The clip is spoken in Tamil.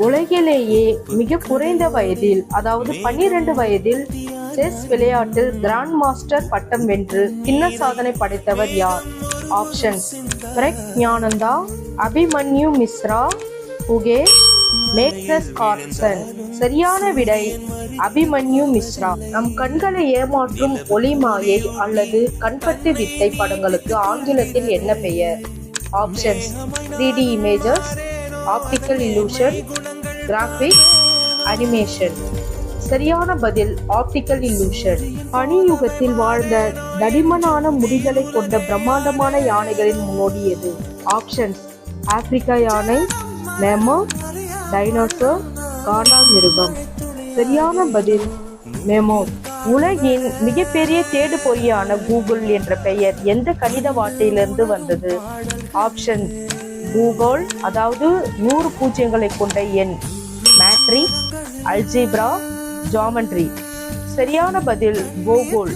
உலகிலேயே மிக குறைந்த வயதில், அதாவது 12 வயதில் செஸ் விளையாட்டில் கிராண்ட் மாஸ்டர் பட்டம் வென்று கிண்ண சாதனை படைத்தவர் யார்? Options: Praggnanandhaa, Abhimanyu Mishra, Gukesh, Magnus Carlsen. சரியான விடை அபிமன்யு மிஸ்ரா. நம் கண்களை ஏமாற்றும் ஒளி மாயை அல்லது கண்கட்டு வித்தை படங்களுக்கு ஆங்கிலத்தில் என்ன பெயர்? Options: 3D images, optical illusion, graphics, animation. சரியான பதில் ஆப்டிக்கல் இல்லூஷன். பனியுகத்தில் வாழ்ந்த தடிமனான முடிகளை கொண்ட பிரம்மாண்டமான யானைகளின் முன்னோடி எது? ஆப்ஷன்ஸ்: ஆப்பிரிக்கா யானை, லெமர், டைனோசர், காண்டாமிருகம். சரியான பதில் மெமோத். உலகின் மிகப்பெரிய தேடு பொறியான கூகுள் என்ற பெயர் எந்த கணித வார்த்தையிலிருந்து வந்தது? ஆப்ஷன்: கூகுள், அதாவது 100 பூஜ்ஜியங்களை கொண்ட எண், மேட்ரிக்ஸ், அல்ஜிப்ரா, ஜாமெட்ரி. சரியான பதில் கோகுல்.